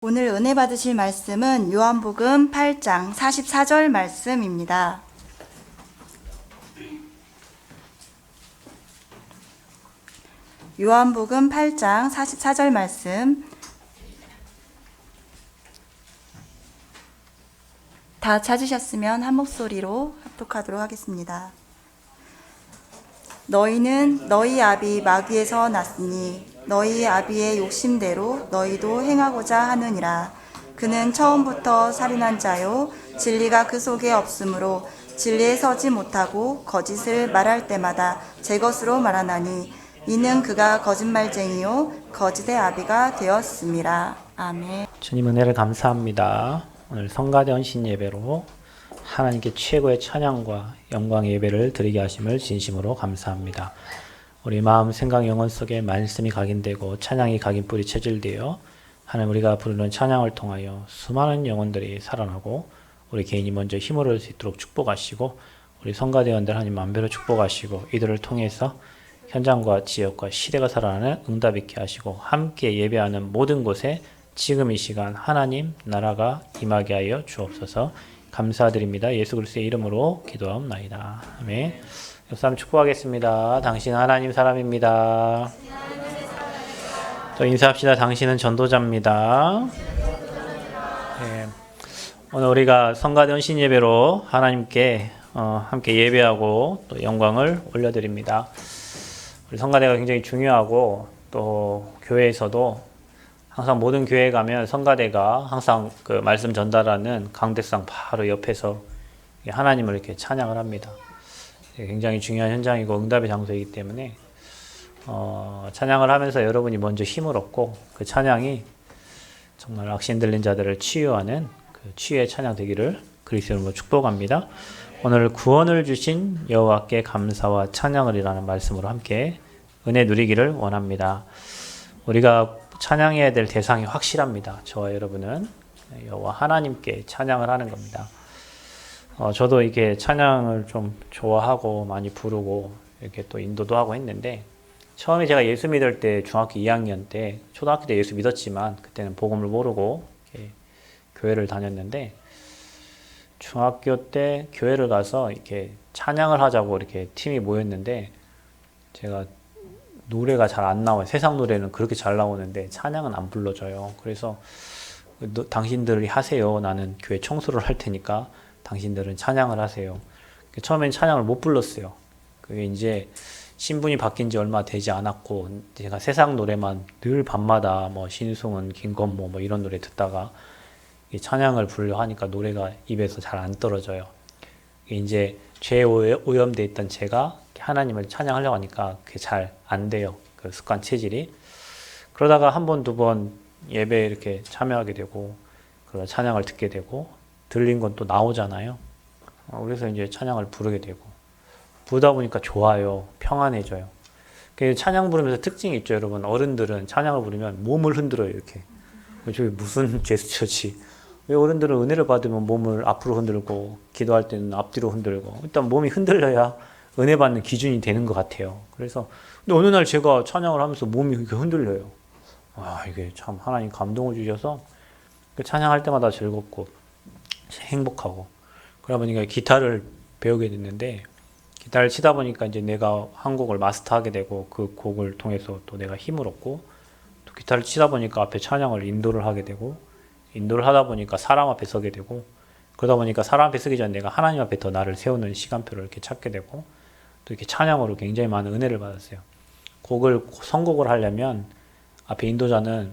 오늘 은혜 받으실 말씀은 요한복음 8장 44절 말씀입니다. 요한복음 8장 44절 말씀 다 찾으셨으면 한 목소리로 합독하도록 하겠습니다. 너희는 너희 아비 마귀에서 났으니 너희 아비의 욕심대로 너희도 행하고자 하느니라. 그는 처음부터 살인한 자요 진리가 그 속에 없으므로 진리에 서지 못하고 거짓을 말할 때마다 제 것으로 말하나니 이는 그가 거짓말쟁이요 거짓의 아비가 되었음이라. 아멘. 주님 은혜를 감사합니다. 오늘 성가대 헌신 예배로 하나님께 최고의 찬양과 영광의 예배를 드리게 하심을 진심으로 감사합니다. 우리 마음, 생각, 영혼 속에 말씀이 각인되고 찬양이 각인뿔이 체질되어 하나님 우리가 부르는 찬양을 통하여 수많은 영혼들이 살아나고 우리 개인이 먼저 힘을 얻을 수 있도록 축복하시고 우리 성가대원들 하나님 만배로 축복하시고 이들을 통해서 현장과 지역과 시대가 살아나는 응답 있게 하시고 함께 예배하는 모든 곳에 지금 이 시간 하나님 나라가 임하게 하여 주옵소서. 감사드립니다. 예수 그리스도의 이름으로 기도하옵나이다. 아멘. 역사님 축복하겠습니다. 당신 하나님 사람입니다. 또 인사합시다. 당신은 전도자입니다. 네. 오늘 우리가 성가대 헌신 예배로 하나님께 함께 예배하고 또 영광을 올려드립니다. 우리 성가대가 굉장히 중요하고 또 교회에서도 항상 모든 교회에 가면 성가대가 항상 그 말씀 전달하는 강대상 바로 옆에서 하나님을 이렇게 찬양을 합니다. 굉장히 중요한 현장이고 응답의 장소이기 때문에 찬양을 하면서 여러분이 먼저 힘을 얻고 그 찬양이 정말 악신 들린 자들을 치유하는 그 치유의 찬양 되기를 그리스도 이름으로 축복합니다. 오늘 구원을 주신 여호와께 감사와 찬양을이라는 말씀으로 함께 은혜 누리기를 원합니다. 우리가 찬양해야 될 대상이 확실합니다. 저와 여러분은 여호와 하나님께 찬양을 하는 겁니다. 저도 이게 찬양을 좀 좋아하고 많이 부르고 이렇게 또 인도도 하고 했는데 처음에 제가 예수 믿을 때 중학교 2학년 때 초등학교 때 예수 믿었지만 그때는 복음을 모르고 교회를 다녔는데 중학교 때 교회를 가서 이렇게 찬양을 하자고 이렇게 팀이 모였는데 제가 노래가 잘 안 나와요. 세상 노래는 그렇게 잘 나오는데 찬양은 안 불러줘요. 그래서 당신들이 하세요. 나는 교회 청소를 할 테니까 당신들은 찬양을 하세요. 처음엔 찬양을 못 불렀어요. 그게 이제 신분이 바뀐 지 얼마 되지 않았고 제가 세상 노래만 늘 밤마다 뭐 신승훈, 김건모 뭐 이런 노래 듣다가 찬양을 부르려 하니까 노래가 입에서 잘 안 떨어져요. 이제 죄에 오염돼 있던 제가 하나님을 찬양하려고 하니까 그게 잘 안 돼요. 그 습관 체질이. 그러다가 한 번, 두 번 예배에 이렇게 참여하게 되고, 그러다 찬양을 듣게 되고, 들린 건 또 나오잖아요. 그래서 이제 찬양을 부르게 되고, 부르다 보니까 좋아요. 평안해져요. 찬양 부르면서 특징이 있죠, 여러분. 어른들은 찬양을 부르면 몸을 흔들어요, 이렇게. 저게 무슨 제스처지? 왜 어른들은 은혜를 받으면 몸을 앞으로 흔들고, 기도할 때는 앞뒤로 흔들고, 일단 몸이 흔들려야 은혜 받는 기준이 되는 것 같아요. 그래서 근데 어느 날 제가 찬양을 하면서 몸이 이렇게 흔들려요. 이게 참 하나님 감동을 주셔서 찬양할 때마다 즐겁고 행복하고 그러다 보니까 기타를 배우게 됐는데 기타를 치다 보니까 이제 내가 한 곡을 마스터하게 되고 그 곡을 통해서 또 내가 힘을 얻고 또 기타를 치다 보니까 앞에 찬양을 인도를 하게 되고 인도를 하다 보니까 사람 앞에 서게 되고 그러다 보니까 사람 앞에 서기 전에 내가 하나님 앞에 더 나를 세우는 시간표를 이렇게 찾게 되고 또 이렇게 찬양으로 굉장히 많은 은혜를 받았어요. 선곡을 하려면 앞에 인도자는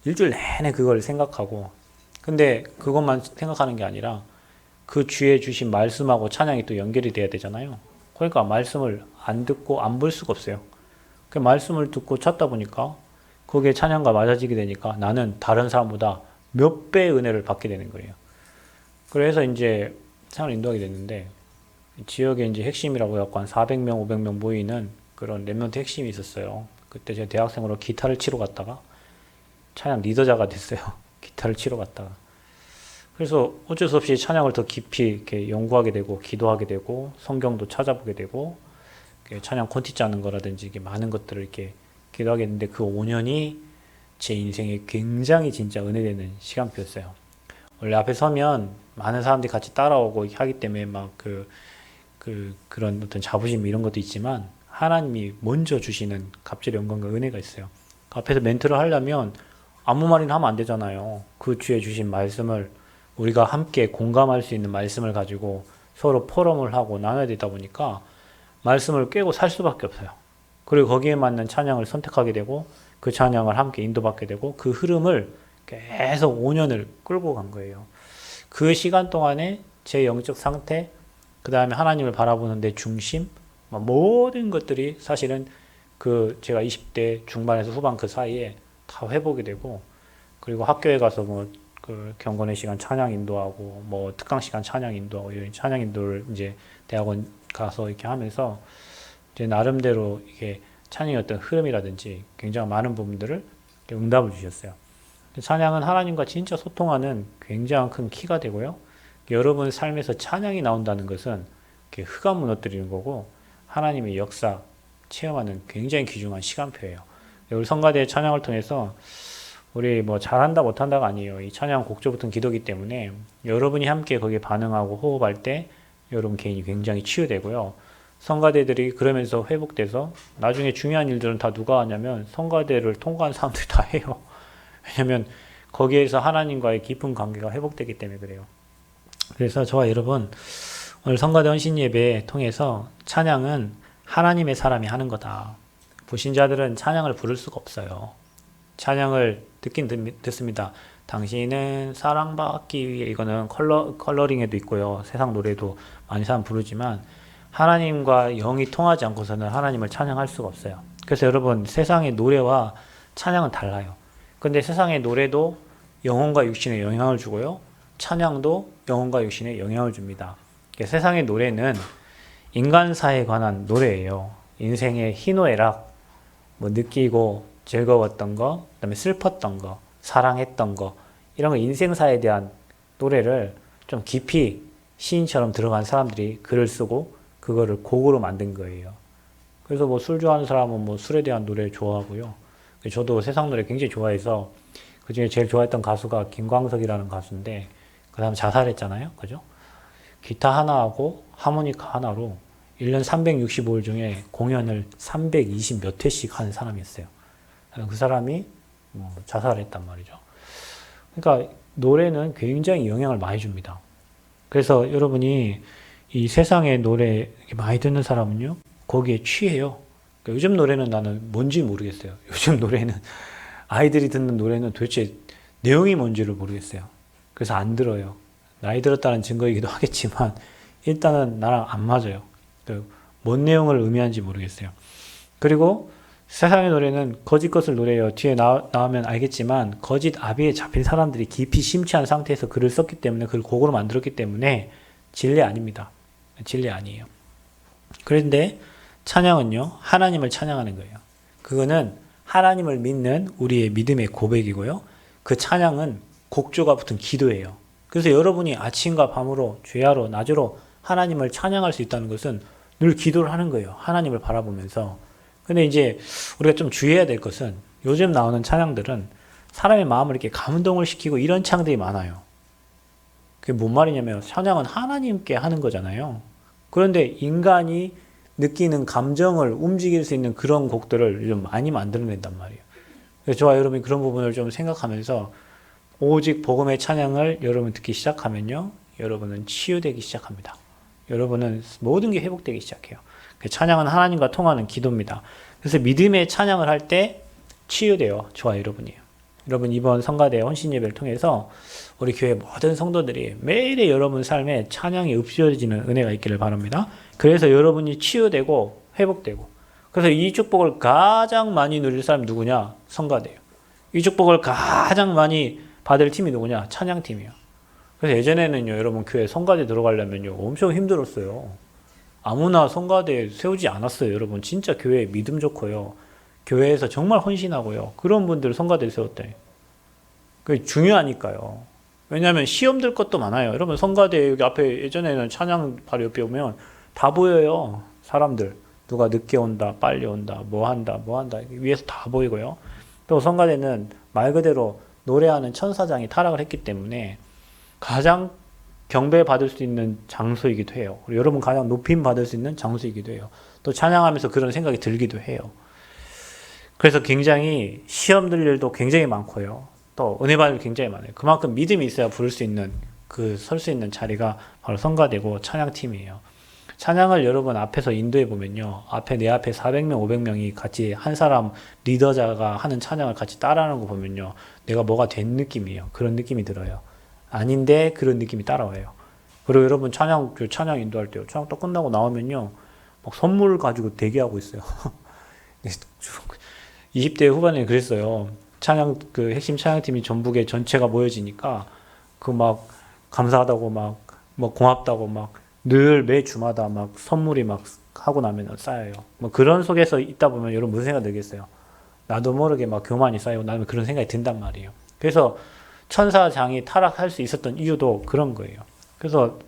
일주일 내내 그걸 생각하고 근데 그것만 생각하는 게 아니라 그 주에 주신 말씀하고 찬양이 또 연결이 돼야 되잖아요. 그러니까 말씀을 안 듣고 안 볼 수가 없어요. 그 말씀을 듣고 찾다 보니까 그게 찬양과 맞아지게 되니까 나는 다른 사람보다 몇 배의 은혜를 받게 되는 거예요. 그래서 이제 찬양을 인도하게 됐는데 지역에 이제 핵심이라고 해갖고 한 400명, 500명 모이는 그런 랩런트 핵심이 있었어요. 그때 제가 대학생으로 기타를 치러 갔다가 찬양 리더자가 됐어요. 기타를 치러 갔다가. 그래서 어쩔 수 없이 찬양을 더 깊이 이렇게 연구하게 되고 기도하게 되고 성경도 찾아보게 되고 찬양 콘티 짜는 거라든지 이게 많은 것들을 이렇게 기도하게 됐는데 그 5년이 제 인생에 굉장히 진짜 은혜되는 시간표였어요. 원래 앞에 서면 많은 사람들이 같이 따라오고 하기 때문에 막 그런 어떤 자부심 이런 것도 있지만 하나님이 먼저 주시는 갑절의 영광과 은혜가 있어요. 앞에서 멘트를 하려면 아무 말이나 하면 안 되잖아요. 그 주에 주신 말씀을 우리가 함께 공감할 수 있는 말씀을 가지고 서로 포럼을 하고 나눠야 되다 보니까 말씀을 꿰고 살 수밖에 없어요. 그리고 거기에 맞는 찬양을 선택하게 되고 그 찬양을 함께 인도받게 되고 그 흐름을 계속 5년을 끌고 간 거예요. 그 시간 동안에 제 영적 상태, 그 다음에 하나님을 바라보는 내 중심, 모든 것들이 사실은 그 제가 20대 중반에서 후반 그 사이에 다 회복이 되고, 그리고 학교에 가서 그 경건의 시간 찬양 인도하고 특강 시간 찬양 인도하고 이런 찬양 인도를 이제 대학원 가서 이렇게 하면서 제 나름대로 이게 찬양의 어떤 흐름이라든지 굉장히 많은 부분들을 응답을 주셨어요. 찬양은 하나님과 진짜 소통하는 굉장히 큰 키가 되고요. 여러분 삶에서 찬양이 나온다는 것은 흑암 무너뜨리는 거고 하나님의 역사 체험하는 굉장히 귀중한 시간표예요. 우리 성가대의 찬양을 통해서 우리 잘한다 못한다가 아니에요. 이 찬양 곡조부터는 기도기 때문에 여러분이 함께 거기에 반응하고 호흡할 때 여러분 개인이 굉장히 치유되고요. 성가대들이 그러면서 회복돼서 나중에 중요한 일들은 다 누가 하냐면 성가대를 통과한 사람들이 다 해요. 왜냐면 거기에서 하나님과의 깊은 관계가 회복되기 때문에 그래요. 그래서 저와 여러분 오늘 성가대 헌신 예배 통해서 찬양은 하나님의 사람이 하는 거다. 불신자들은 찬양을 부를 수가 없어요. 찬양을 듣긴 듣습니다. 당신은 사랑받기 위해, 이거는 컬러링에도 있고요. 세상 노래도 많이 사람 부르지만 하나님과 영이 통하지 않고서는 하나님을 찬양할 수가 없어요. 그래서 여러분 세상의 노래와 찬양은 달라요. 근데 세상의 노래도 영혼과 육신에 영향을 주고요. 찬양도 영혼과 육신에 영향을 줍니다. 세상의 노래는 인간사에 관한 노래예요. 인생의 희노애락, 느끼고 즐거웠던 거, 그다음에 슬펐던 거, 사랑했던 거, 이런 거 인생사에 대한 노래를 좀 깊이 시인처럼 들어간 사람들이 글을 쓰고 그거를 곡으로 만든 거예요. 그래서 술 좋아하는 사람은 술에 대한 노래 좋아하고요. 저도 세상 노래 굉장히 좋아해서 그중에 제일 좋아했던 가수가 김광석이라는 가수인데 그 사람 자살했잖아요. 그죠? 기타 하나하고 하모니카 하나로 1년 365일 중에 공연을 320 몇 회씩 하는 사람이었어요. 그 사람이 자살했단 말이죠. 그러니까 노래는 굉장히 영향을 많이 줍니다. 그래서 여러분이 이 세상의 노래 많이 듣는 사람은요, 거기에 취해요. 그러니까 요즘 노래는 나는 뭔지 모르겠어요. 요즘 노래는, 아이들이 듣는 노래는 도대체 내용이 뭔지를 모르겠어요. 그래서 안 들어요. 나이 들었다는 증거이기도 하겠지만, 일단은 나랑 안 맞아요. 뭔 내용을 의미하는지 모르겠어요. 그리고 세상의 노래는 거짓 것을 노래해요. 뒤에 나오면 알겠지만, 거짓 아비에 잡힌 사람들이 깊이 심취한 상태에서 글을 썼기 때문에, 그걸 곡으로 만들었기 때문에, 진리 아닙니다. 진리 아니에요. 그런데 찬양은요, 하나님을 찬양하는 거예요. 그거는 하나님을 믿는 우리의 믿음의 고백이고요. 그 찬양은 곡조가 붙은 기도예요. 그래서 여러분이 아침과 밤으로, 죄하로, 낮으로 하나님을 찬양할 수 있다는 것은 늘 기도를 하는 거예요. 하나님을 바라보면서. 근데 이제 우리가 좀 주의해야 될 것은 요즘 나오는 찬양들은 사람의 마음을 이렇게 감동을 시키고 이런 찬양들이 많아요. 그게 뭔 말이냐면 찬양은 하나님께 하는 거잖아요. 그런데 인간이 느끼는 감정을 움직일 수 있는 그런 곡들을 좀 많이 만들어낸단 말이에요. 그래서 저와 여러분이 그런 부분을 좀 생각하면서 오직 복음의 찬양을 여러분 듣기 시작하면요, 여러분은 치유되기 시작합니다. 여러분은 모든 게 회복되기 시작해요. 찬양은 하나님과 통하는 기도입니다. 그래서 믿음의 찬양을 할 때 치유돼요. 저와 여러분이에요. 여러분 이번 성가대 헌신 예배를 통해서 우리 교회 모든 성도들이 매일의 여러분 삶에 찬양이 읊조려지는 은혜가 있기를 바랍니다. 그래서 여러분이 치유되고 회복되고, 그래서 이 축복을 가장 많이 누릴 사람이 누구냐? 성가대예요. 이 축복을 가장 많이 받을 팀이 누구냐? 찬양팀이에요. 그래서 예전에는요, 여러분 교회 성가대 들어가려면요, 엄청 힘들었어요. 아무나 성가대 세우지 않았어요. 여러분 진짜 교회에 믿음 좋고요, 교회에서 정말 헌신하고요, 그런 분들 성가대 세웠대. 그게 중요하니까요. 왜냐하면 시험 들 것도 많아요. 여러분 성가대 여기 앞에 예전에는 찬양 바로 옆에 오면 다 보여요. 사람들 누가 늦게 온다, 빨리 온다, 뭐 한다 위에서 다 보이고요. 또 성가대는 말 그대로 노래하는 천사장이 타락을 했기 때문에 가장 경배받을 수 있는 장소이기도 해요. 그리고 여러분 가장 높임 받을 수 있는 장소이기도 해요. 또 찬양하면서 그런 생각이 들기도 해요. 그래서 굉장히 시험 들 일도 굉장히 많고요. 또 은혜 받을 일 굉장히 많아요. 그만큼 믿음이 있어야 부를 수 있는 설 수 있는 자리가 바로 성가되고 찬양팀이에요. 찬양을 여러분 앞에서 인도해 보면요. 내 앞에 400명, 500명이 같이 한 사람 리더자가 하는 찬양을 같이 따라하는 거 보면요. 내가 뭐가 된 느낌이에요. 그런 느낌이 들어요. 아닌데 그런 느낌이 따라와요. 그리고 여러분 찬양 인도할 때요. 찬양 또 끝나고 나오면요. 막 선물 가지고 대기하고 있어요. 20대 후반에 그랬어요. 핵심 찬양팀이 전북에 전체가 모여지니까 막 감사하다고 뭐 고맙다고 늘 매 주마다 선물이 하고 나면 쌓여요. 그런 속에서 있다 보면 여러분 무슨 생각 들겠어요? 나도 모르게 교만이 쌓이고 나면 그런 생각이 든단 말이에요. 그래서 천사장이 타락할 수 있었던 이유도 그런 거예요. 그래서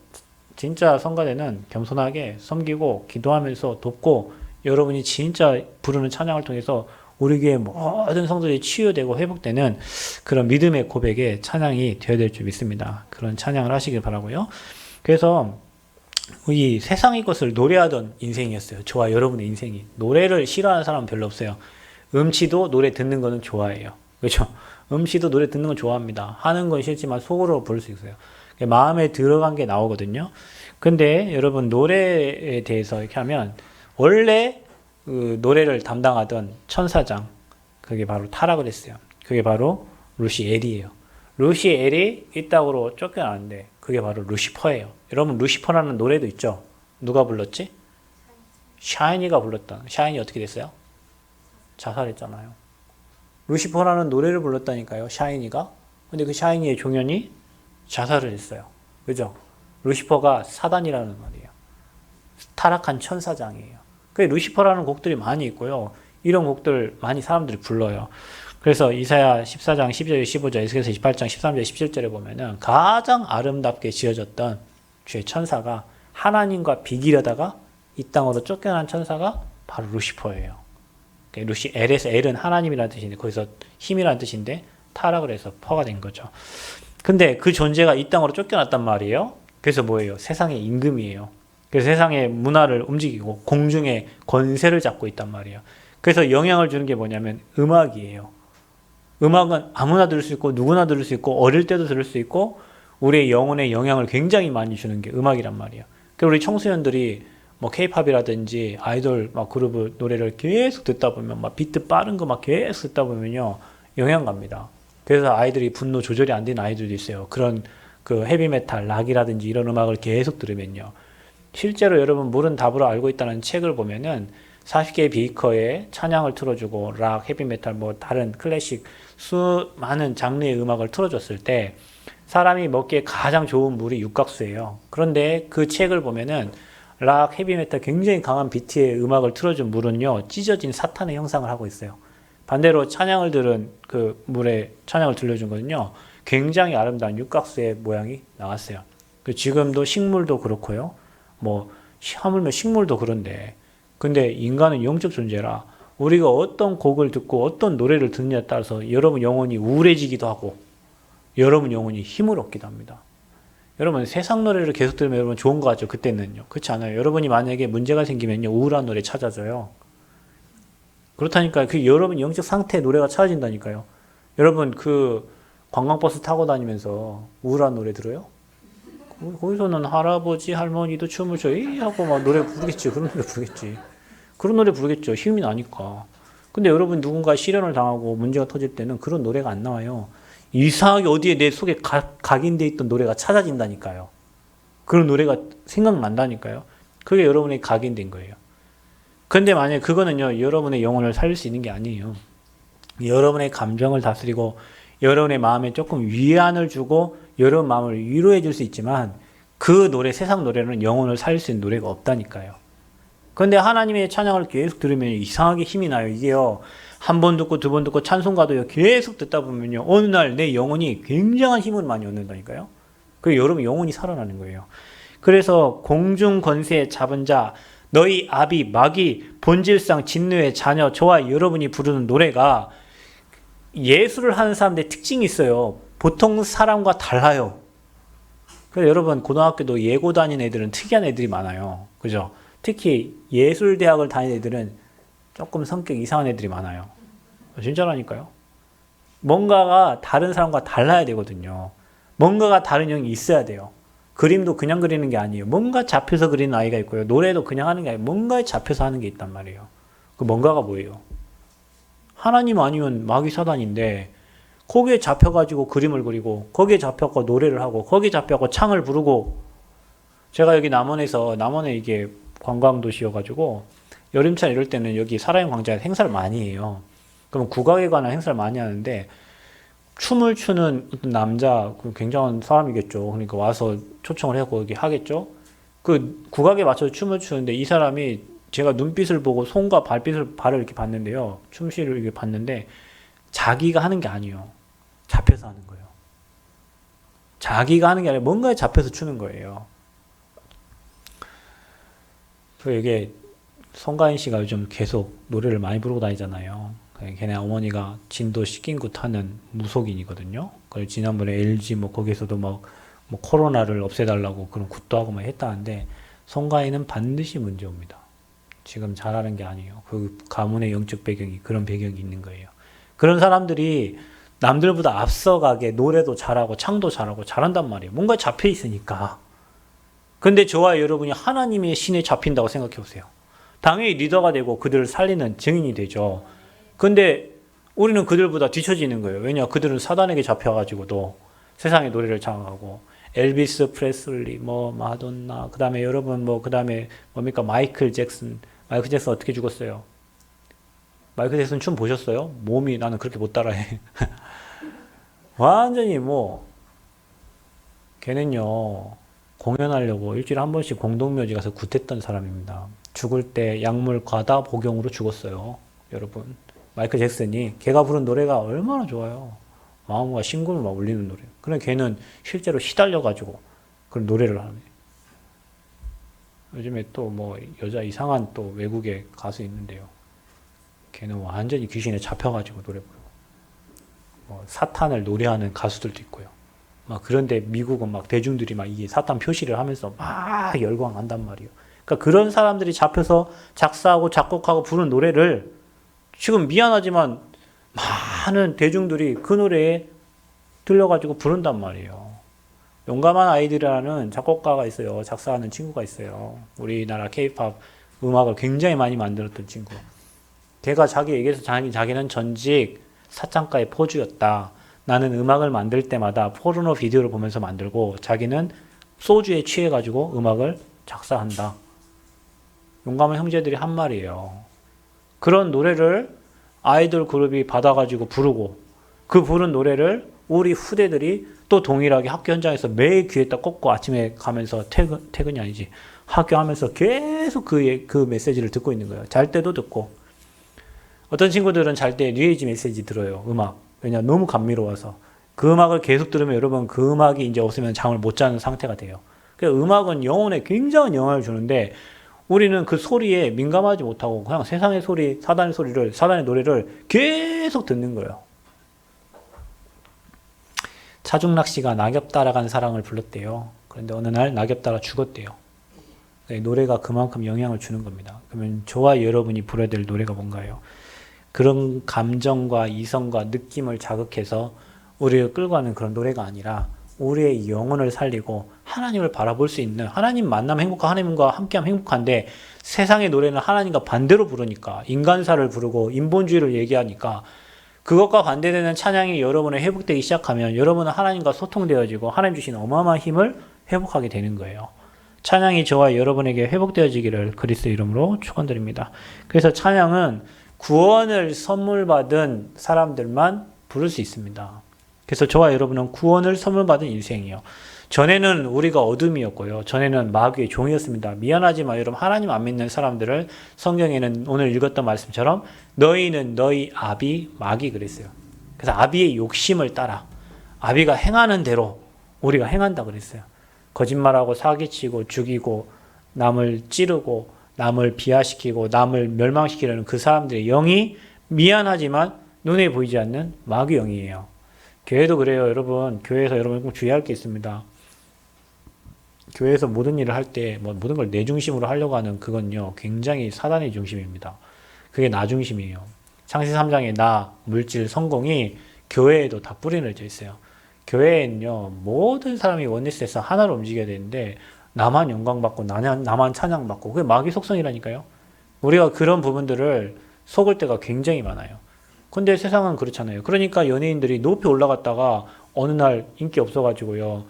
진짜 성가대는 겸손하게 섬기고 기도하면서 돕고 여러분이 진짜 부르는 찬양을 통해서 우리 교회 모든 성도들이 치유되고 회복되는 그런 믿음의 고백의 찬양이 되어야 될 줄 믿습니다. 그런 찬양을 하시길 바라고요. 그래서 이 세상의 것을 노래하던 인생이었어요. 저와 여러분의 인생이. 노래를 싫어하는 사람은 별로 없어요. 음치도 노래 듣는 거는 좋아해요. 그렇죠? 음치도 노래 듣는 건 좋아합니다. 하는 건 싫지만 속으로 부를 수 있어요. 마음에 들어간 게 나오거든요. 근데 여러분 노래에 대해서 이렇게 하면 원래 그 노래를 담당하던 천사장, 그게 바로 타락을 했어요. 그게 바로 루시엘이에요. 루시엘이 이 땅으로 쫓겨나는데 그게 바로 루시퍼예요. 여러분 루시퍼라는 노래도 있죠. 누가 불렀지? 샤이니가 불렀다. 샤이니 어떻게 됐어요? 자살했잖아요. 루시퍼라는 노래를 불렀다니까요. 샤이니가. 근데 그 샤이니의 종연이 자살을 했어요. 그죠? 루시퍼가 사단이라는 말이에요. 타락한 천사장이에요. 그 루시퍼라는 곡들이 많이 있고요. 이런 곡들 많이 사람들이 불러요. 그래서 이사야 14장 12절 15절, 에스겔서 28장 13절 17절에 보면은 가장 아름답게 지어졌던 주의 천사가 하나님과 비기려다가 이 땅으로 쫓겨난 천사가 바로 루시퍼예요. 루시엘에서 엘은 하나님이라는 뜻인데 거기서 힘이라는 뜻인데 타락을 해서 퍼가 된 거죠. 근데 그 존재가 이 땅으로 쫓겨났단 말이에요. 그래서 뭐예요? 세상의 임금이에요. 그래서 세상의 문화를 움직이고 공중의 권세를 잡고 있단 말이에요. 그래서 영향을 주는 게 뭐냐면 음악이에요. 음악은 아무나 들을 수 있고 누구나 들을 수 있고 어릴 때도 들을 수 있고 우리의 영혼에 영향을 굉장히 많이 주는 게 음악이란 말이에요. 그래서 우리 청소년들이 K-팝이라든지 아이돌 그룹 노래를 계속 듣다 보면 비트 빠른 거 계속 듣다 보면요 영향 갑니다. 그래서 아이들이 분노 조절이 안 되는 아이들도 있어요. 그런 그 헤비메탈, 락이라든지 이런 음악을 계속 들으면요. 실제로 여러분 물은 답으로 알고 있다는 책을 보면은 40개의 비커에 찬양을 틀어주고 락, 헤비메탈, 다른 클래식 수많은 장르의 음악을 틀어줬을 때 사람이 먹기에 가장 좋은 물이 육각수예요. 그런데 그 책을 보면은 락, 헤비메탈 굉장히 강한 비트의 음악을 틀어준 물은요 찢어진 사탄의 형상을 하고 있어요. 반대로 찬양을 들은 그 물에 찬양을 들려준 거는요 굉장히 아름다운 육각수의 모양이 나왔어요. 지금도 식물도 그렇고요. 하물며 식물도 그런데 근데 인간은 영적 존재라 우리가 어떤 곡을 듣고 어떤 노래를 듣느냐에 따라서 여러분 영혼이 우울해지기도 하고 여러분 영혼이 힘을 얻기도 합니다. 여러분 세상 노래를 계속 들으면 여러분 좋은 거 같죠? 그때는요. 그렇지 않아요. 여러분이 만약에 문제가 생기면요 우울한 노래 찾아져요. 그렇다니까요. 여러분 영적 상태의 노래가 찾아진다니까요. 여러분 관광버스 타고 다니면서 우울한 노래 들어요? 거기서는 할아버지 할머니도 춤을 춰 하고 노래 부르겠지. 그런 노래 부르겠지. 그런 노래 부르겠죠. 힘이 나니까. 근데 여러분 누군가 시련을 당하고 문제가 터질 때는 그런 노래가 안 나와요. 이상하게 어디에 내 속에 각인되어 있던 노래가 찾아진다니까요. 그런 노래가 생각난다니까요. 그게 여러분의 각인된 거예요. 근데 만약에 그거는요 여러분의 영혼을 살릴 수 있는 게 아니에요. 여러분의 감정을 다스리고 여러분의 마음에 조금 위안을 주고 여러분 마음을 위로해 줄 수 있지만 그 노래, 세상 노래는 영혼을 살릴 수 있는 노래가 없다니까요. 그런데 하나님의 찬양을 계속 들으면 이상하게 힘이 나요. 이게요. 한 번 듣고 두 번 듣고 찬송가도요. 계속 듣다 보면요. 어느 날 내 영혼이 굉장한 힘을 많이 얻는다니까요. 그리고 여러분 영혼이 살아나는 거예요. 그래서 공중 권세 잡은 자 너희 아비 마귀 본질상 진노의 자녀 저와 여러분이 부르는 노래가 예술을 하는 사람들의 특징이 있어요. 보통 사람과 달라요. 그래서 여러분 고등학교도 예고 다니는 애들은 특이한 애들이 많아요. 그죠? 특히 예술대학을 다니는 애들은 조금 성격 이상한 애들이 많아요. 진짜라니까요. 뭔가가 다른 사람과 달라야 되거든요. 뭔가가 다른 형이 있어야 돼요. 그림도 그냥 그리는 게 아니에요. 뭔가 잡혀서 그리는 아이가 있고요. 노래도 그냥 하는 게 아니에요. 뭔가에 잡혀서 하는 게 있단 말이에요. 그 뭔가가 뭐예요? 하나님 아니면 마귀 사단인데 거기에 잡혀가지고 그림을 그리고 거기에 잡혀서 노래를 하고 거기에 잡혀서 창을 부르고 제가 여기 남원에 이게 관광도시여가지고 여름철 이럴 때는 여기 살아있는 광장에 행사를 많이 해요. 그럼 국악에 관한 행사를 많이 하는데 춤을 추는 어떤 남자 굉장한 사람이겠죠. 그러니까 와서 초청을 하고 여기 하겠죠. 그 국악에 맞춰서 춤을 추는데 이 사람이 제가 눈빛을 보고 손과 발을 이렇게 봤는데요. 춤실을 이렇게 봤는데 자기가 하는 게 아니에요. 잡혀서 하는 거예요. 자기가 하는 게 아니라 뭔가에 잡혀서 추는 거예요. 그 이게 송가인 씨가 요즘 계속 노래를 많이 부르고 다니잖아요. 걔네 어머니가 진도 식인굿 하는 무속인이거든요. 그래서 지난번에 LG 거기서도 뭐 코로나를 없애달라고 그런 굿도 하고 했다는데 송가인은 반드시 문제 옵니다. 지금 잘하는 게 아니에요. 그 가문의 영적 배경이 그런 배경이 있는 거예요. 그런 사람들이 남들보다 앞서가게 노래도 잘하고 창도 잘하고 잘한단 말이에요. 뭔가 잡혀 있으니까. 근데 저와 여러분이 하나님의 신에 잡힌다고 생각해 보세요. 당연히 리더가 되고 그들을 살리는 증인이 되죠. 근데 우리는 그들보다 뒤처지는 거예요. 왜냐? 그들은 사단에게 잡혀가지고도 세상의 노래를 장악하고 엘비스 프레슬리, 마돈나, 그 다음에 여러분 그 다음에 뭡니까? 마이클 잭슨 어떻게 죽었어요? 마이클 잭슨 춤 보셨어요? 몸이 나는 그렇게 못 따라해. 완전히 걔는요 공연하려고 일주일에 한 번씩 공동묘지 가서 굿했던 사람입니다. 죽을 때 약물 과다 복용으로 죽었어요. 여러분 마이클 잭슨이 걔가 부른 노래가 얼마나 좋아요. 마음과 심금을 울리는 노래. 그런데 걔는 실제로 시달려가지고 그런 노래를 하네. 요즘에 또 여자 이상한 또 외국의 가수 있는데요. 걔는 완전히 귀신에 잡혀가지고 노래 부르고 사탄을 노래하는 가수들도 있고요. 그런데 미국은 대중들이 이게 사탄 표시를 하면서 막 열광한단 말이에요. 그러니까 그런 사람들이 잡혀서 작사하고 작곡하고 부른 노래를 지금 미안하지만 많은 대중들이 그 노래에 들려가지고 부른단 말이에요. 용감한 아이들이라는 작곡가가 있어요. 작사하는 친구가 있어요. 우리나라 K-팝 음악을 굉장히 많이 만들었던 친구. 걔가 자기 얘기해서 자기는 전직 사창가의 포주였다. 나는 음악을 만들 때마다 포르노 비디오를 보면서 만들고 자기는 소주에 취해가지고 음악을 작사한다. 용감한 형제들이 한 말이에요. 그런 노래를 아이돌 그룹이 받아가지고 부르고 그 부른 노래를 우리 후대들이 또 동일하게 학교 현장에서 매일 귀에다 꽂고 아침에 가면서 퇴근이 아니지 학교하면서 계속 그 메시지를 듣고 있는 거예요. 잘 때도 듣고 어떤 친구들은 잘 때 뉴에이지 메시지 들어요. 음악. 왜냐 너무 감미로워서 그 음악을 계속 들으면 여러분 그 음악이 이제 없으면 잠을 못 자는 상태가 돼요. 그러니까 음악은 영혼에 굉장한 영향을 주는데 우리는 그 소리에 민감하지 못하고 그냥 세상의 소리, 사단의 노래를 계속 듣는 거예요. 차중락 씨가 낙엽 따라간 사랑을 불렀대요. 그런데 어느 날 낙엽 따라 죽었대요. 노래가 그만큼 영향을 주는 겁니다. 그러면 저와 여러분이 불러야 될 노래가 뭔가요? 그런 감정과 이성과 느낌을 자극해서 우리를 끌고 가는 그런 노래가 아니라 우리의 영혼을 살리고 하나님을 바라볼 수 있는 하나님 만나면 행복한 하나님과 함께하면 행복한데 세상의 노래는 하나님과 반대로 부르니까 인간사를 부르고 인본주의를 얘기하니까 그것과 반대되는 찬양이 여러분에 회복되기 시작하면 여러분은 하나님과 소통되어지고 하나님 주신 어마어마한 힘을 회복하게 되는 거예요. 찬양이 저와 여러분에게 회복되어지기를 그리스도 이름으로 축원드립니다. 그래서 찬양은 구원을 선물 받은 사람들만 부를 수 있습니다. 그래서 저와 여러분은 구원을 선물 받은 인생이에요. 전에는 우리가 어둠이었고요. 전에는 마귀의 종이었습니다. 미안하지만 여러분 하나님 안 믿는 사람들을 성경에는 오늘 읽었던 말씀처럼 너희는 너희 아비 마귀 그랬어요. 그래서 아비의 욕심을 따라 아비가 행하는 대로 우리가 행한다 그랬어요. 거짓말하고 사기치고 죽이고 남을 찌르고 남을 비하시키고 남을 멸망시키려는 그 사람들의 영이 미안하지만 눈에 보이지 않는 마귀 영이에요. 교회도 그래요. 여러분, 교회에서 여러분 꼭 주의할 게 있습니다. 교회에서 모든 일을 할 때 모든 걸 내 중심으로 하려고 하는 그건요, 굉장히 사단의 중심입니다. 그게 나 중심이에요. 창세기 3장에 나, 물질, 성공이 교회에도 다 뿌리내져 있어요. 교회에는요, 모든 사람이 원리스에서 하나로 움직여야 되는데 나만 영광받고 나만 찬양받고, 그게 마귀 속성이라니까요. 우리가 그런 부분들을 속을 때가 굉장히 많아요. 근데 세상은 그렇잖아요. 그러니까 연예인들이 높이 올라갔다가 어느 날 인기 없어가지고요,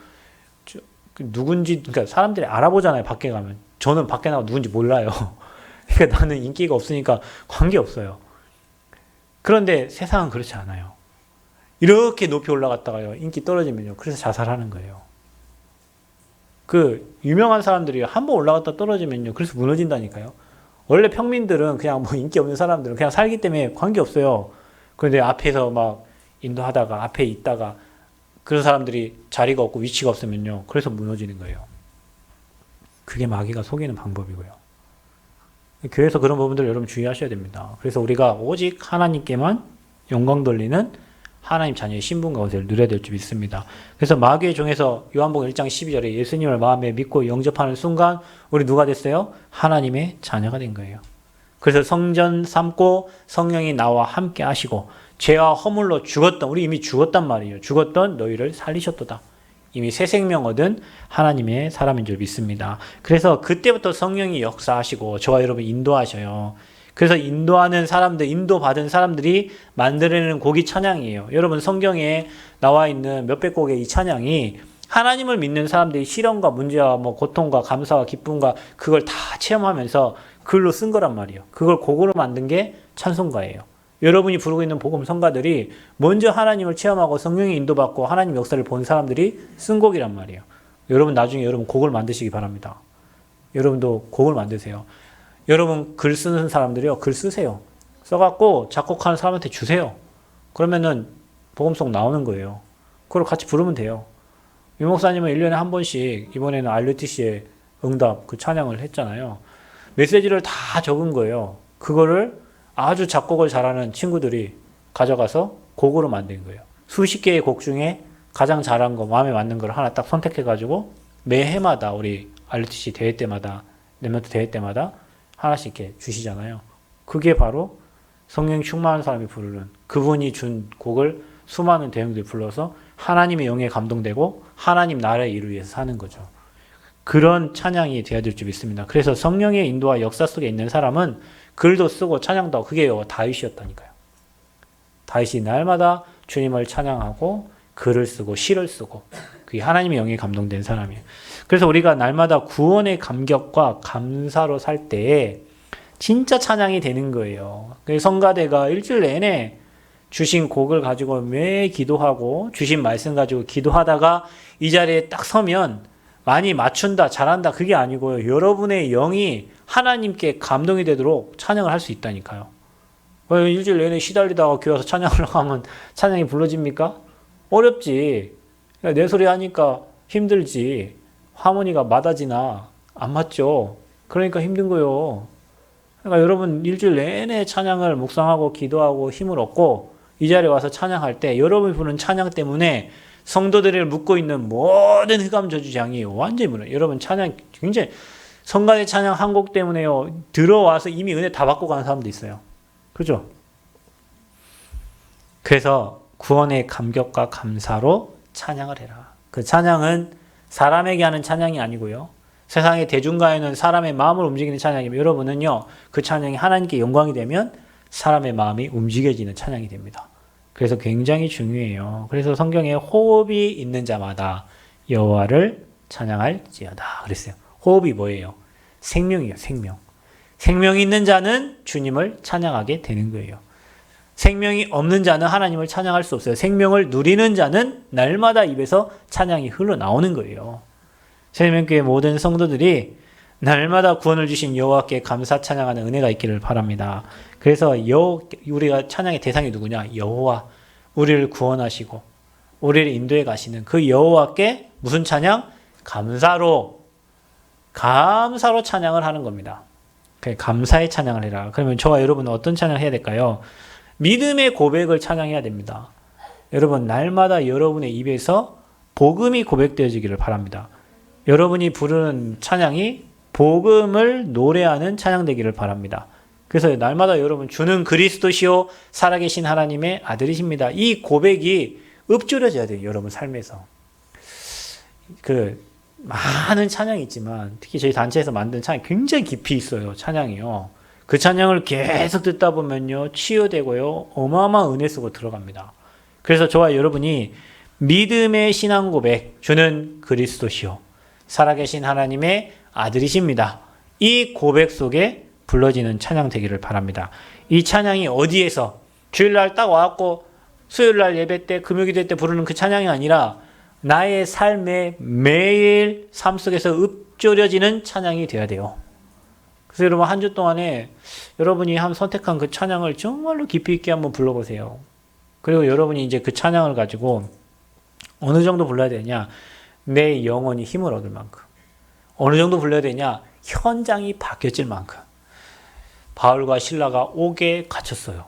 누군지, 그러니까 사람들이 알아보잖아요. 밖에 가면. 저는 밖에 나가 누군지 몰라요. 그러니까 나는 인기가 없으니까 관계없어요. 그런데 세상은 그렇지 않아요. 이렇게 높이 올라갔다가요, 인기 떨어지면요, 그래서 자살하는 거예요. 그 유명한 사람들이 한번 올라갔다 떨어지면요, 그래서 무너진다니까요. 원래 평민들은 그냥 뭐 인기 없는 사람들은 그냥 살기 때문에 관계없어요. 그런데 앞에서 막 인도하다가 앞에 있다가 그런 사람들이 자리가 없고 위치가 없으면요, 그래서 무너지는 거예요. 그게 마귀가 속이는 방법이고요. 교회에서 그런 부분들 여러분 주의하셔야 됩니다. 그래서 우리가 오직 하나님께만 영광 돌리는 하나님 자녀의 신분과 것을 누려야 될 줄 믿습니다. 그래서 마귀의 종에서 요한복음 1장 12절에 예수님을 마음에 믿고 영접하는 순간 우리 누가 됐어요? 하나님의 자녀가 된 거예요. 그래서 성전 삼고 성령이 나와 함께 하시고 죄와 허물로 죽었던, 우리 이미 죽었단 말이에요. 죽었던 너희를 살리셨도다. 이미 새 생명 얻은 하나님의 사람인 줄 믿습니다. 그래서 그때부터 성령이 역사하시고 저와 여러분 인도하셔요. 그래서 인도하는 사람들, 인도받은 사람들이 만들어내는 곡이 찬양이에요. 여러분 성경에 나와 있는 몇백 곡의 이 찬양이 하나님을 믿는 사람들이 시련과 문제와 고통과 감사와 기쁨과 그걸 다 체험하면서 글로 쓴 거란 말이에요. 그걸 곡으로 만든 게 찬송가예요. 여러분이 부르고 있는 복음 성가들이 먼저 하나님을 체험하고 성령의 인도받고 하나님 역사를 본 사람들이 쓴 곡이란 말이에요. 여러분 나중에 여러분 곡을 만드시기 바랍니다. 여러분도 곡을 만드세요. 여러분 글 쓰는 사람들이요, 글 쓰세요. 써갖고 작곡하는 사람한테 주세요. 그러면은 복음송 나오는 거예요. 그걸 같이 부르면 돼요. 유 목사님은 1년에 한 번씩 이번에는 RUTC의 응답 그 찬양을 했잖아요. 메시지를 다 적은 거예요. 그거를 아주 작곡을 잘하는 친구들이 가져가서 곡으로 만든 거예요. 수십 개의 곡 중에 가장 잘한 거, 마음에 맞는 걸 하나 딱 선택해가지고 매해마다 우리 RUTC 대회 때마다, 랩런트 대회 때마다 하나씩 이렇게 주시잖아요. 그게 바로 성령 충만한 사람이 부르는, 그분이 준 곡을 수많은 대형들이 불러서 하나님의 영에 감동되고 하나님 나라의 일을 위해서 사는 거죠. 그런 찬양이 되어야 될 줄 믿습니다. 그래서 성령의 인도와 역사 속에 있는 사람은 글도 쓰고 찬양도 하고, 그게 다윗이었다니까요. 다윗이 날마다 주님을 찬양하고 글을 쓰고 시를 쓰고, 그게 하나님의 영에 감동된 사람이에요. 그래서 우리가 날마다 구원의 감격과 감사로 살 때에 진짜 찬양이 되는 거예요. 성가대가 일주일 내내 주신 곡을 가지고 매 기도하고 주신 말씀 가지고 기도하다가 이 자리에 딱 서면 많이 맞춘다, 잘한다, 그게 아니고요. 여러분의 영이 하나님께 감동이 되도록 찬양을 할 수 있다니까요. 일주일 내내 시달리다가 교회 와서 찬양을 하면 찬양이 불러집니까? 어렵지. 내 소리 하니까 힘들지. 하모니가 맞아지나 안 맞죠. 그러니까 힘든 거요. 그러니까 여러분 일주일 내내 찬양을 묵상하고 기도하고 힘을 얻고 이 자리에 와서 찬양할 때 여러분이 부르는 찬양 때문에 성도들을 묶고 있는 모든 흑암 저주장이 완전히 무너요. 여러분 찬양 굉장히, 성가대 찬양 한 곡 때문에요, 들어와서 이미 은혜 다 받고 가는 사람도 있어요. 그죠? 그래서 구원의 감격과 감사로 찬양을 해라. 그 찬양은 사람에게 하는 찬양이 아니고요, 세상의 대중가에는 사람의 마음을 움직이는 찬양이면 여러분은요, 그 찬양이 하나님께 영광이 되면 사람의 마음이 움직여지는 찬양이 됩니다. 그래서 굉장히 중요해요. 그래서 성경에 호흡이 있는 자마다 여호와를 찬양할지어다 그랬어요. 호흡이 뭐예요? 생명이에요. 생명. 생명이 있는 자는 주님을 찬양하게 되는 거예요. 생명이 없는 자는 하나님을 찬양할 수 없어요. 생명을 누리는 자는 날마다 입에서 찬양이 흘러나오는 거예요. 생명교회 모든 성도들이 날마다 구원을 주신 여호와께 감사 찬양하는 은혜가 있기를 바랍니다. 그래서 우리가 찬양의 대상이 누구냐? 여호와, 우리를 구원하시고 우리를 인도해 가시는 그 여호와께 무슨 찬양? 감사로 찬양을 하는 겁니다. 감사의 찬양을 해라. 그러면 저와 여러분은 어떤 찬양을 해야 될까요? 믿음의 고백을 찬양해야 됩니다. 여러분, 날마다 여러분의 입에서 복음이 고백되어지기를 바랍니다. 여러분이 부르는 찬양이 복음을 노래하는 찬양 되기를 바랍니다. 그래서 날마다 여러분, 주는 그리스도시요 살아계신 하나님의 아들이십니다. 이 고백이 읊조려져야 돼요. 여러분 삶에서. 많은 찬양이 있지만 특히 저희 단체에서 만든 찬양이 굉장히 깊이 있어요. 찬양이요. 그 찬양을 계속 듣다 보면요, 치유되고요, 어마어마한 은혜 속으로 들어갑니다. 그래서 저와 여러분이 믿음의 신앙 고백, 주는 그리스도시요 살아계신 하나님의 아들이십니다. 이 고백 속에 불러지는 찬양 되기를 바랍니다. 이 찬양이 어디에서 주일날 딱 와갖고 수요일날 예배 때, 금요기도 때 부르는 그 찬양이 아니라 나의 삶의 매일 삶 속에서 읊조려지는 찬양이 되어야 돼요. 그래서 여러분, 한 주 동안에 여러분이 선택한 그 찬양을 정말로 깊이 있게 한번 불러보세요. 그리고 여러분이 이제 그 찬양을 가지고 어느 정도 불러야 되냐? 내 영혼이 힘을 얻을 만큼. 어느 정도 불러야 되냐? 현장이 바뀌어질 만큼. 바울과 실라가 옥에 갇혔어요.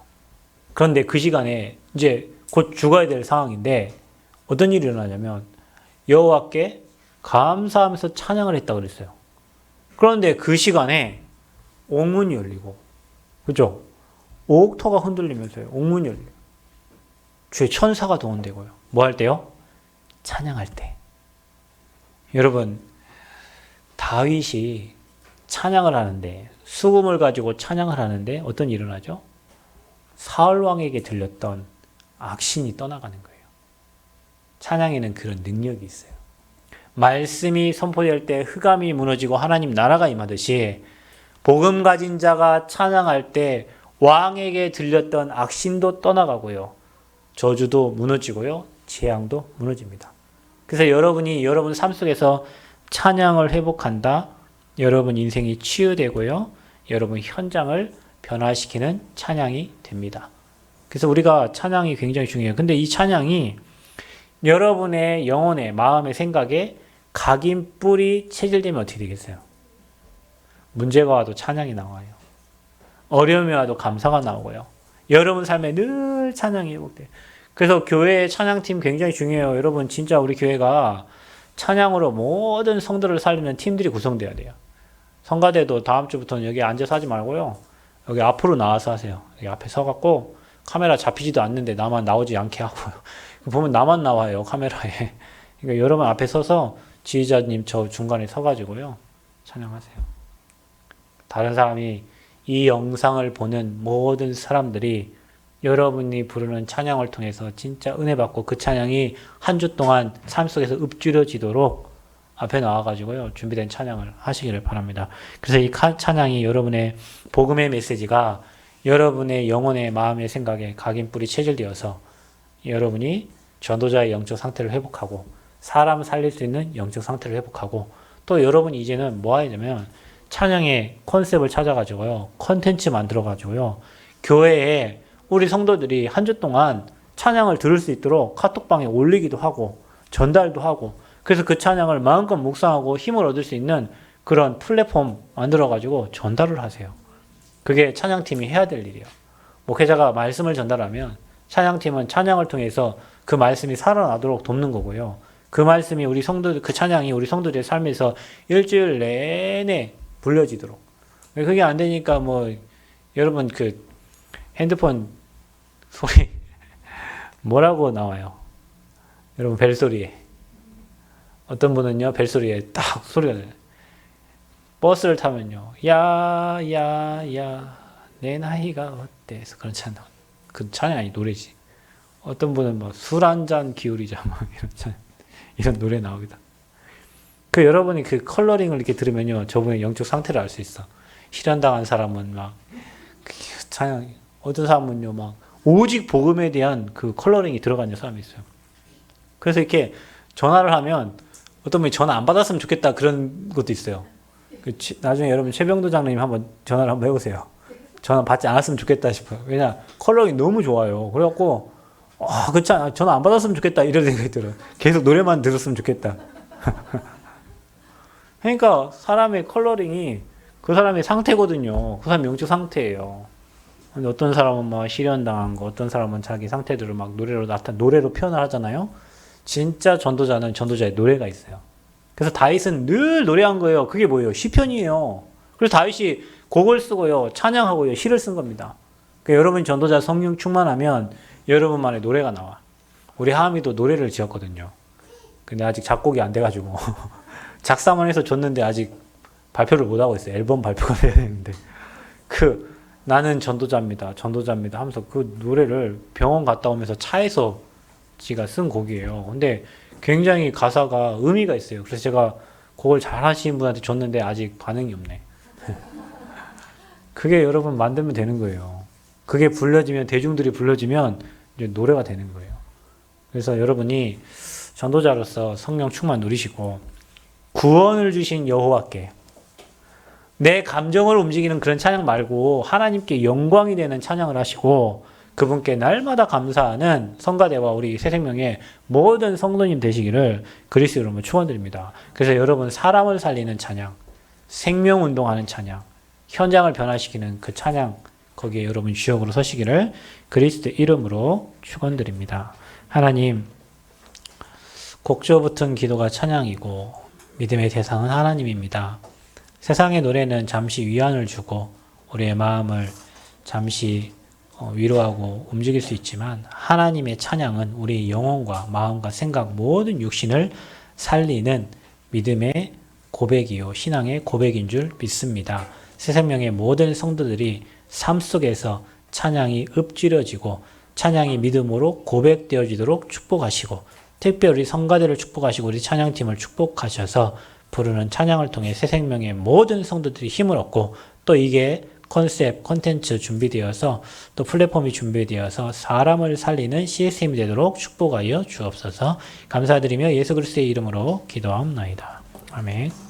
그런데 그 시간에 이제 곧 죽어야 될 상황인데 어떤 일이 일어나냐면 여호와께 감사하면서 찬양을 했다고 그랬어요. 그런데 그 시간에 옥문이 열리고, 그죠? 옥터가 흔들리면서요. 옥문이 열려요. 주의 천사가 동원되고요. 뭐 할 때요? 찬양할 때. 여러분, 다윗이 찬양을 하는데, 수금을 가지고 찬양을 하는데 어떤 일이 일어나죠? 사울 왕에게 들렸던 악신이 떠나가는 거예요. 찬양에는 그런 능력이 있어요. 말씀이 선포될 때 흑암이 무너지고 하나님 나라가 임하듯이 복음 가진 자가 찬양할 때 왕에게 들렸던 악신도 떠나가고요. 저주도 무너지고요. 재앙도 무너집니다. 그래서 여러분이 여러분 삶 속에서 찬양을 회복한다. 여러분 인생이 치유되고요. 여러분 현장을 변화시키는 찬양이 됩니다. 그래서 우리가 찬양이 굉장히 중요해요. 근데 이 찬양이 여러분의 영혼의 마음의 생각에 각인 뿔이 체질되면 어떻게 되겠어요? 문제가 와도 찬양이 나와요. 어려움이 와도 감사가 나오고요. 여러분 삶에 늘 찬양이 회복돼요. 그래서 교회의 찬양팀 굉장히 중요해요. 여러분 진짜 우리 교회가 찬양으로 모든 성도를 살리는 팀들이 구성돼야 돼요. 성가대도 다음 주부터는 여기 앉아서 하지 말고요. 여기 앞으로 나와서 하세요. 여기 앞에 서갖고 카메라 잡히지도 않는데 나만 나오지 않게 하고요. 보면 나만 나와요, 카메라에. 그러니까 여러분 앞에 서서 지휘자님 저 중간에 서가지고요. 찬양하세요. 다른 사람이 이 영상을 보는 모든 사람들이 여러분이 부르는 찬양을 통해서 진짜 은혜 받고 그 찬양이 한 주 동안 삶 속에서 읊조려지도록 앞에 나와가지고요. 준비된 찬양을 하시기를 바랍니다. 그래서 이 찬양이 여러분의 복음의 메시지가 여러분의 영혼의 마음의 생각에 각인뿔이 체질되어서 여러분이 전도자의 영적 상태를 회복하고 사람 살릴 수 있는 영적 상태를 회복하고 또 여러분이 이제는 뭐 해야 되냐면 찬양의 컨셉을 찾아가지고요. 컨텐츠 만들어가지고요. 교회에 우리 성도들이 한 주 동안 찬양을 들을 수 있도록 카톡방에 올리기도 하고 전달도 하고 그래서 그 찬양을 마음껏 묵상하고 힘을 얻을 수 있는 그런 플랫폼 만들어가지고 전달을 하세요. 그게 찬양팀이 해야 될 일이에요. 목회자가 말씀을 전달하면 찬양팀은 찬양을 통해서 그 말씀이 살아나도록 돕는 거고요. 그 말씀이 우리 성도들, 그 찬양이 우리 성도들의 삶에서 일주일 내내 불려지도록. 그게 안 되니까 여러분 그 핸드폰 소리 뭐라고 나와요? 여러분 벨소리에. 어떤 분은요 벨소리에 딱 소리가 나요. 버스를 타면요. 야 내 나이가 어때서 그런 찬양. 그 찬양이 아니 노래지. 어떤 분은 술 한 잔 기울이자 이런 찬양. 이런 노래 나오기도. 여러분이 그 컬러링을 이렇게 들으면요. 저분의 영적 상태를 알 수 있어. 실현당한 사람은 찬양, 어떤 사람은요, 오직 복음에 대한 그 컬러링이 들어가 있는 사람이 있어요. 그래서 이렇게 전화를 하면 어떤 분이 전화 안 받았으면 좋겠다 그런 것도 있어요. 나중에 여러분 최병도 장로님 한번 전화를 한번 해보세요. 전화 받지 않았으면 좋겠다 싶어요. 왜냐, 컬러링이 너무 좋아요. 그래갖고, 전화 안 받았으면 좋겠다 이런 생각이 들어요. 계속 노래만 들었으면 좋겠다. 그러니까 사람의 컬러링이 그 사람의 상태거든요. 그 사람의 영적 상태예요. 근데 어떤 사람은 막 실현당한 거, 어떤 사람은 자기 상태들을 막 노래로 표현을 하잖아요. 진짜 전도자는 전도자의 노래가 있어요. 그래서 다윗은 늘 노래한 거예요. 그게 뭐예요? 시편이에요. 그래서 다윗이 곡을 쓰고요, 찬양하고요, 시를 쓴 겁니다. 그러니까 여러분 전도자 성령 충만하면 여러분만의 노래가 나와. 우리 하함이도 노래를 지었거든요. 근데 아직 작곡이 안 돼가지고 작사만 해서 줬는데 아직 발표를 못 하고 있어요. 앨범 발표가 돼야 되는데 나는 전도자입니다 하면서 그 노래를 병원 갔다 오면서 차에서 지가 쓴 곡이에요. 근데 굉장히 가사가 의미가 있어요. 그래서 제가 곡을 잘 하시는 분한테 줬는데 아직 반응이 없네. 그게 여러분 만들면 되는 거예요. 그게 불려지면, 대중들이 불려지면 이제 노래가 되는 거예요. 그래서 여러분이 전도자로서 성령 충만 누리시고 구원을 주신 여호와께, 내 감정을 움직이는 그런 찬양 말고 하나님께 영광이 되는 찬양을 하시고 그분께 날마다 감사하는 성가대와 우리 새생명의 모든 성도님 되시기를 그리스도 이름으로 축원드립니다. 그래서 여러분 사람을 살리는 찬양, 생명운동하는 찬양, 현장을 변화시키는 그 찬양, 거기에 여러분 주역으로 서시기를 그리스도 이름으로 축원드립니다. 하나님, 곡조 붙은 기도가 찬양이고 믿음의 대상은 하나님입니다. 세상의 노래는 잠시 위안을 주고 우리의 마음을 잠시 위로하고 움직일 수 있지만 하나님의 찬양은 우리의 영혼과 마음과 생각 모든 육신을 살리는 믿음의 고백이요 신앙의 고백인 줄 믿습니다. 새생명의 모든 성도들이 삶 속에서 찬양이 읊조려지고 찬양이 믿음으로 고백되어지도록 축복하시고 특별히 성가대를 축복하시고 우리 찬양팀을 축복하셔서 부르는 찬양을 통해 새생명의 모든 성도들이 힘을 얻고 또 이게 콘텐츠 준비되어서 또 플랫폼이 준비되어서 사람을 살리는 CSM이 되도록 축복하여 주옵소서. 감사드리며 예수 그리스도의 이름으로 기도하옵나이다. 아멘.